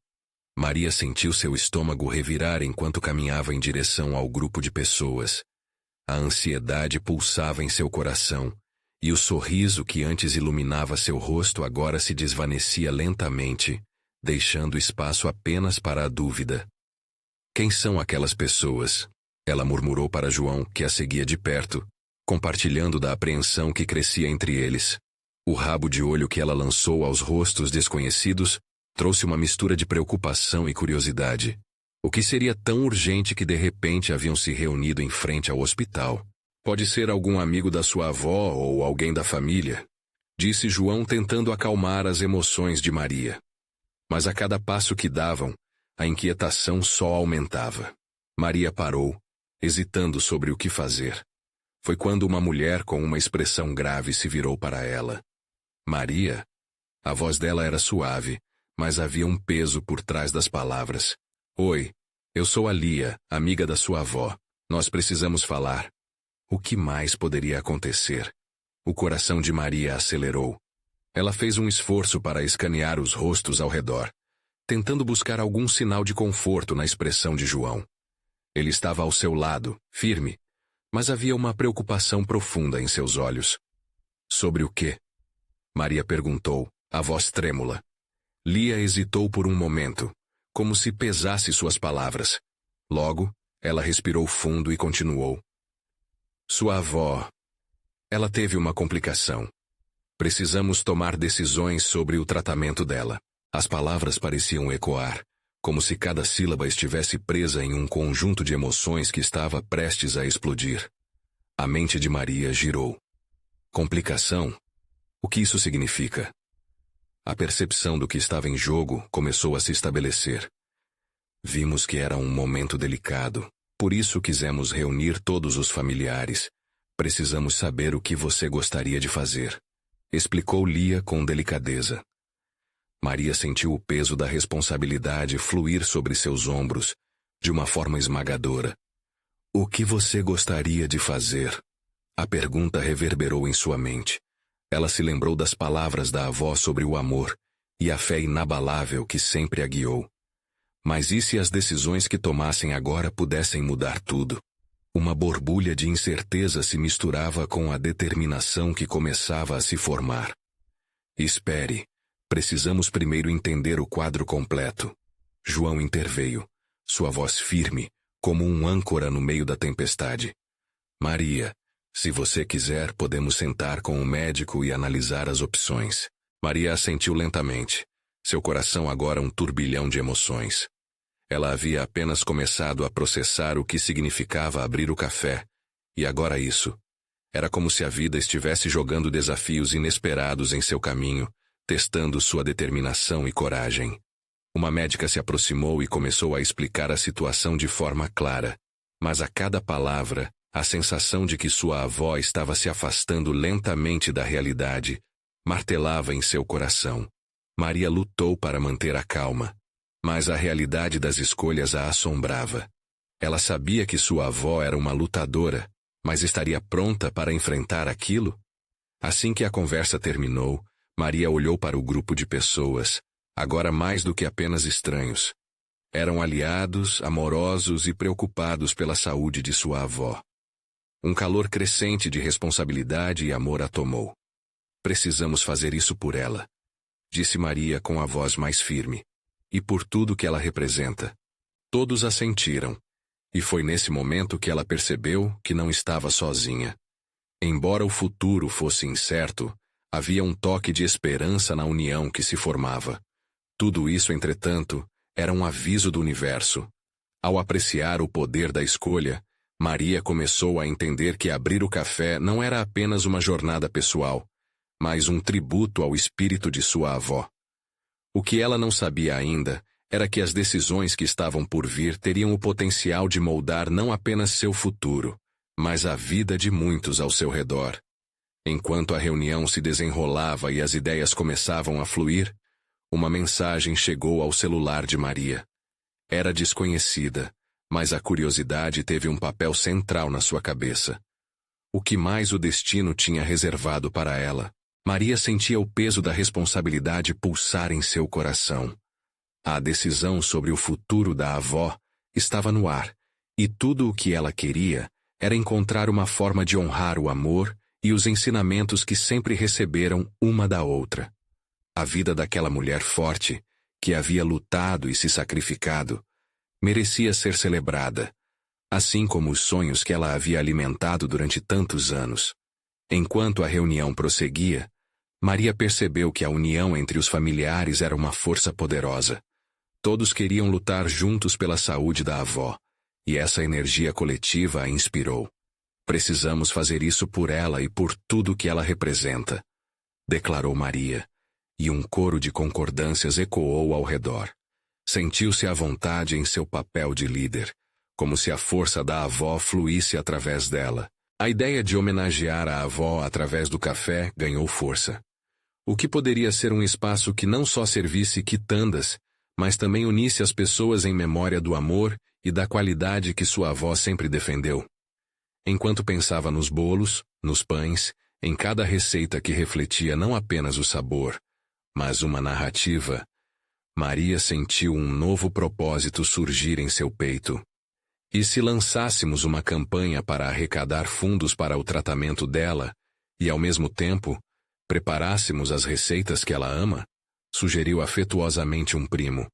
Maria sentiu seu estômago revirar enquanto caminhava em direção ao grupo de pessoas. A ansiedade pulsava em seu coração, e o sorriso que antes iluminava seu rosto agora se desvanecia lentamente, deixando espaço apenas para a dúvida. Quem são aquelas pessoas? Ela murmurou para João, que a seguia de perto, compartilhando da apreensão que crescia entre eles. O rabo de olho que ela lançou aos rostos desconhecidos trouxe uma mistura de preocupação e curiosidade. O que seria tão urgente que de repente haviam se reunido em frente ao hospital? Pode ser algum amigo da sua avó ou alguém da família, disse João tentando acalmar as emoções de Maria. Mas a cada passo que davam, a inquietação só aumentava. Maria parou, hesitando sobre o que fazer. Foi quando uma mulher com uma expressão grave se virou para ela. Maria? A voz dela era suave, mas havia um peso por trás das palavras. Oi, eu sou a Lia, amiga da sua avó. Nós precisamos falar. O que mais poderia acontecer? O coração de Maria acelerou. Ela fez um esforço para escanear os rostos ao redor, tentando buscar algum sinal de conforto na expressão de João. Ele estava ao seu lado, firme, mas havia uma preocupação profunda em seus olhos. Sobre o quê? Maria perguntou, a voz trêmula. Lia hesitou por um momento, como se pesasse suas palavras. Logo, ela respirou fundo e continuou. Sua avó. Ela teve uma complicação. Precisamos tomar decisões sobre o tratamento dela. As palavras pareciam ecoar, como se cada sílaba estivesse presa em um conjunto de emoções que estava prestes a explodir. A mente de Maria girou. Complicação? O que isso significa? A percepção do que estava em jogo começou a se estabelecer. Vimos que era um momento delicado, por isso quisemos reunir todos os familiares. Precisamos saber o que você gostaria de fazer, explicou Lia com delicadeza. Maria sentiu o peso da responsabilidade fluir sobre seus ombros, de uma forma esmagadora. O que você gostaria de fazer? A pergunta reverberou em sua mente. Ela se lembrou das palavras da avó sobre o amor e a fé inabalável que sempre a guiou. Mas e se as decisões que tomassem agora pudessem mudar tudo? Uma borbulha de incerteza se misturava com a determinação que começava a se formar. Espere, precisamos primeiro entender o quadro completo. João interveio, sua voz firme, como um âncora no meio da tempestade. Maria, se você quiser, podemos sentar com o médico e analisar as opções. Maria assentiu lentamente, seu coração agora um turbilhão de emoções. Ela havia apenas começado a processar o que significava abrir o café, e agora isso. Era como se a vida estivesse jogando desafios inesperados em seu caminho, testando sua determinação e coragem. Uma médica se aproximou e começou a explicar a situação de forma clara, mas a cada palavra, a sensação de que sua avó estava se afastando lentamente da realidade martelava em seu coração. Maria lutou para manter a calma, mas a realidade das escolhas a assombrava. Ela sabia que sua avó era uma lutadora, mas estaria pronta para enfrentar aquilo? Assim que a conversa terminou, Maria olhou para o grupo de pessoas, agora mais do que apenas estranhos. Eram aliados, amorosos e preocupados pela saúde de sua avó. Um calor crescente de responsabilidade e amor a tomou. Precisamos fazer isso por ela, disse Maria com a voz mais firme. E por tudo que ela representa. Todos assentiram. E foi nesse momento que ela percebeu que não estava sozinha. Embora o futuro fosse incerto, havia um toque de esperança na união que se formava. Tudo isso, entretanto, era um aviso do universo. Ao apreciar o poder da escolha, Maria começou a entender que abrir o café não era apenas uma jornada pessoal, mas um tributo ao espírito de sua avó. O que ela não sabia ainda era que as decisões que estavam por vir teriam o potencial de moldar não apenas seu futuro, mas a vida de muitos ao seu redor. Enquanto a reunião se desenrolava e as ideias começavam a fluir, uma mensagem chegou ao celular de Maria. Era desconhecida, mas a curiosidade teve um papel central na sua cabeça. O que mais o destino tinha reservado para ela? Maria sentia o peso da responsabilidade pulsar em seu coração. A decisão sobre o futuro da avó estava no ar, e tudo o que ela queria era encontrar uma forma de honrar o amor e os ensinamentos que sempre receberam uma da outra. A vida daquela mulher forte, que havia lutado e se sacrificado, merecia ser celebrada, assim como os sonhos que ela havia alimentado durante tantos anos. Enquanto a reunião prosseguia, Maria percebeu que a união entre os familiares era uma força poderosa. Todos queriam lutar juntos pela saúde da avó, e essa energia coletiva a inspirou. Precisamos fazer isso por ela e por tudo que ela representa, declarou Maria, e um coro de concordâncias ecoou ao redor. Sentiu-se à vontade em seu papel de líder, como se a força da avó fluísse através dela. A ideia de homenagear a avó através do café ganhou força. O que poderia ser um espaço que não só servisse quitandas, mas também unisse as pessoas em memória do amor e da qualidade que sua avó sempre defendeu. Enquanto pensava nos bolos, nos pães, em cada receita que refletia não apenas o sabor, mas uma narrativa, Maria sentiu um novo propósito surgir em seu peito. E se lançássemos uma campanha para arrecadar fundos para o tratamento dela, e ao mesmo tempo, preparássemos as receitas que ela ama? Sugeriu afetuosamente um primo.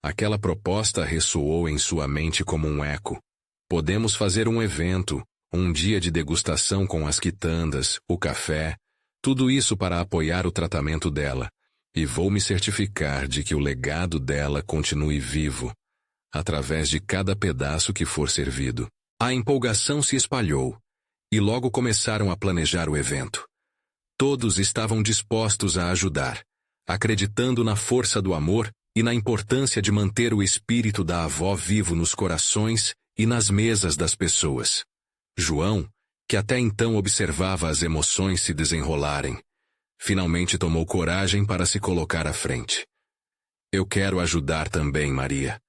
Aquela proposta ressoou em sua mente como um eco. Podemos fazer um evento, um dia de degustação com as quitandas, o café, tudo isso para apoiar o tratamento dela. E vou me certificar de que o legado dela continue vivo, através de cada pedaço que for servido. A empolgação se espalhou, e logo começaram a planejar o evento. Todos estavam dispostos a ajudar, acreditando na força do amor e na importância de manter o espírito da avó vivo nos corações e nas mesas das pessoas. João, que até então observava as emoções se desenrolarem, finalmente tomou coragem para se colocar à frente. Eu quero ajudar também, Maria.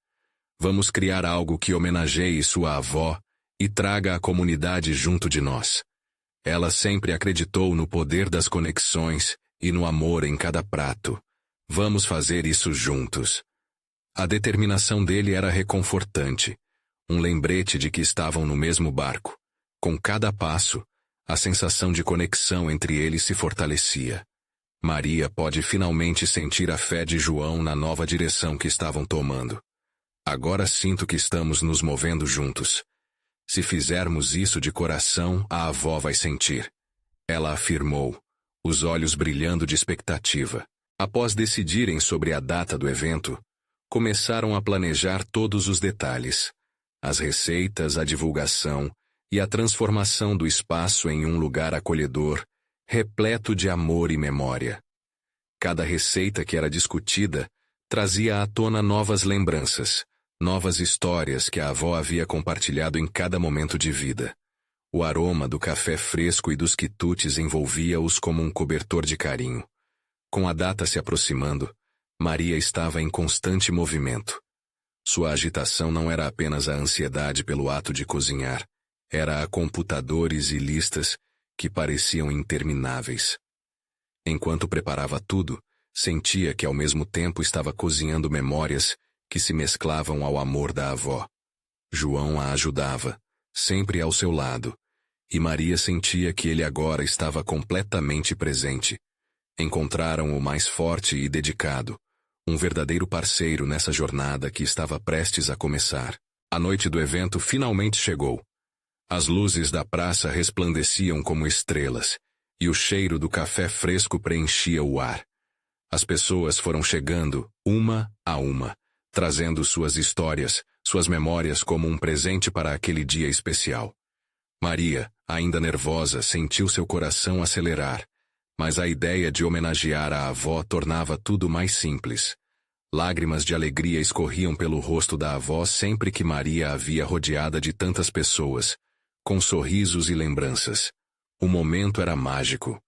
Vamos criar algo que homenageie sua avó e traga a comunidade junto de nós. Ela sempre acreditou no poder das conexões e no amor em cada prato. Vamos fazer isso juntos. A determinação dele era reconfortante, um lembrete de que estavam no mesmo barco. Com cada passo, a sensação de conexão entre eles se fortalecia. Maria pode finalmente sentir a fé de João na nova direção que estavam tomando. Agora sinto que estamos nos movendo juntos. Se fizermos isso de coração, a avó vai sentir. Ela afirmou, os olhos brilhando de expectativa. Após decidirem sobre a data do evento, começaram a planejar todos os detalhes. As receitas, a divulgação e a transformação do espaço em um lugar acolhedor, repleto de amor e memória. Cada receita que era discutida trazia à tona novas lembranças, novas histórias que a avó havia compartilhado em cada momento de vida. O aroma do café fresco e dos quitutes envolvia-os como um cobertor de carinho. Com a data se aproximando, Maria estava em constante movimento. Sua agitação não era apenas a ansiedade pelo ato de cozinhar, era a computadores e listas que pareciam intermináveis. Enquanto preparava tudo, sentia que ao mesmo tempo estava cozinhando memórias que se mesclavam ao amor da avó. João a ajudava, sempre ao seu lado, e Maria sentia que ele agora estava completamente presente. Encontraram o mais forte e dedicado, um verdadeiro parceiro nessa jornada que estava prestes a começar. A noite do evento finalmente chegou. As luzes da praça resplandeciam como estrelas, e o cheiro do café fresco preenchia o ar. As pessoas foram chegando, uma a uma, trazendo suas histórias, suas memórias como um presente para aquele dia especial. Maria, ainda nervosa, sentiu seu coração acelerar, mas a ideia de homenagear a avó tornava tudo mais simples. Lágrimas de alegria escorriam pelo rosto da avó sempre que Maria a via rodeada de tantas pessoas, com sorrisos e lembranças. O momento era mágico.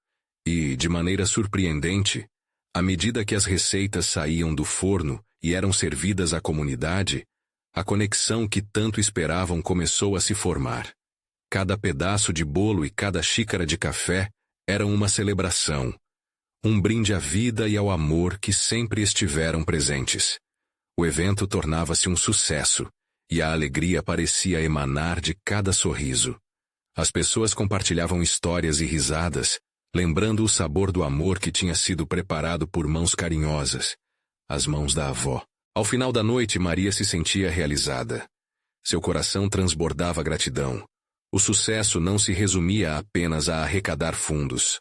E, de maneira surpreendente, à medida que as receitas saíam do forno e eram servidas à comunidade, a conexão que tanto esperavam começou a se formar. Cada pedaço de bolo e cada xícara de café eram uma celebração, um brinde à vida e ao amor que sempre estiveram presentes. O evento tornava-se um sucesso, e a alegria parecia emanar de cada sorriso. As pessoas compartilhavam histórias e risadas, lembrando o sabor do amor que tinha sido preparado por mãos carinhosas, as mãos da avó. Ao final da noite, Maria se sentia realizada. Seu coração transbordava gratidão. O sucesso não se resumia apenas a arrecadar fundos.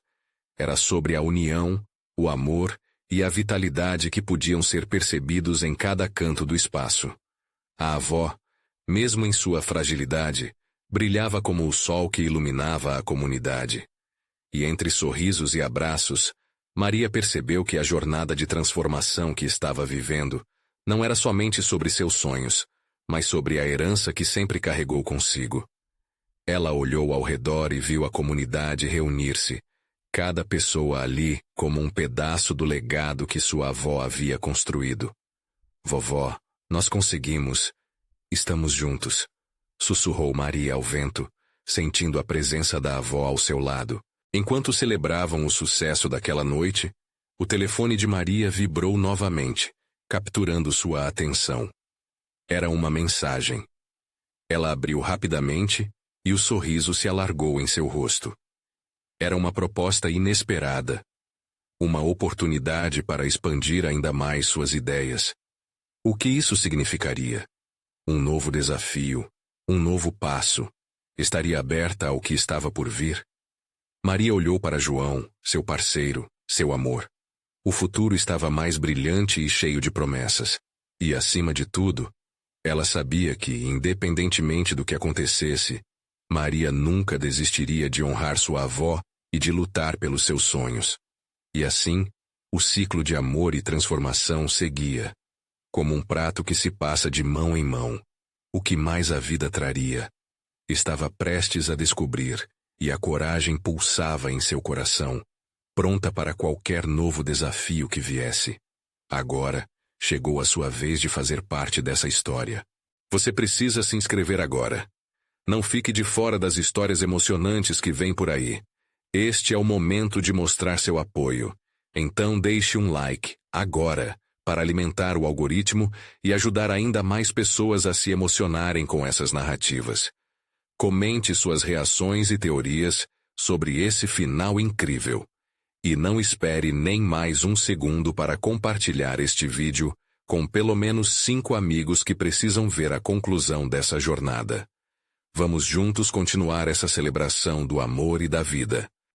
Era sobre a união, o amor e a vitalidade que podiam ser percebidos em cada canto do espaço. A avó, mesmo em sua fragilidade, brilhava como o sol que iluminava a comunidade. E entre sorrisos e abraços, Maria percebeu que a jornada de transformação que estava vivendo não era somente sobre seus sonhos, mas sobre a herança que sempre carregou consigo. Ela olhou ao redor e viu a comunidade reunir-se, cada pessoa ali como um pedaço do legado que sua avó havia construído. Vovó, nós conseguimos. Estamos juntos, sussurrou Maria ao vento, sentindo a presença da avó ao seu lado. Enquanto celebravam o sucesso daquela noite, o telefone de Maria vibrou novamente, capturando sua atenção. Era uma mensagem. Ela abriu rapidamente e o sorriso se alargou em seu rosto. Era uma proposta inesperada. Uma oportunidade para expandir ainda mais suas ideias. O que isso significaria? Um novo desafio, um novo passo. Estaria aberta ao que estava por vir? Maria olhou para João, seu parceiro, seu amor. O futuro estava mais brilhante e cheio de promessas. E, acima de tudo, ela sabia que, independentemente do que acontecesse, Maria nunca desistiria de honrar sua avó e de lutar pelos seus sonhos. E assim, o ciclo de amor e transformação seguia, como um prato que se passa de mão em mão. O que mais a vida traria? Estava prestes a descobrir, e a coragem pulsava em seu coração, pronta para qualquer novo desafio que viesse. Agora, chegou a sua vez de fazer parte dessa história. Você precisa se inscrever agora. Não fique de fora das histórias emocionantes que vêm por aí. Este é o momento de mostrar seu apoio. Então deixe um like, agora, para alimentar o algoritmo e ajudar ainda mais pessoas a se emocionarem com essas narrativas. Comente suas reações e teorias sobre esse final incrível. E não espere nem mais um segundo para compartilhar este vídeo com pelo menos 5 amigos que precisam ver a conclusão dessa jornada. Vamos juntos continuar essa celebração do amor e da vida.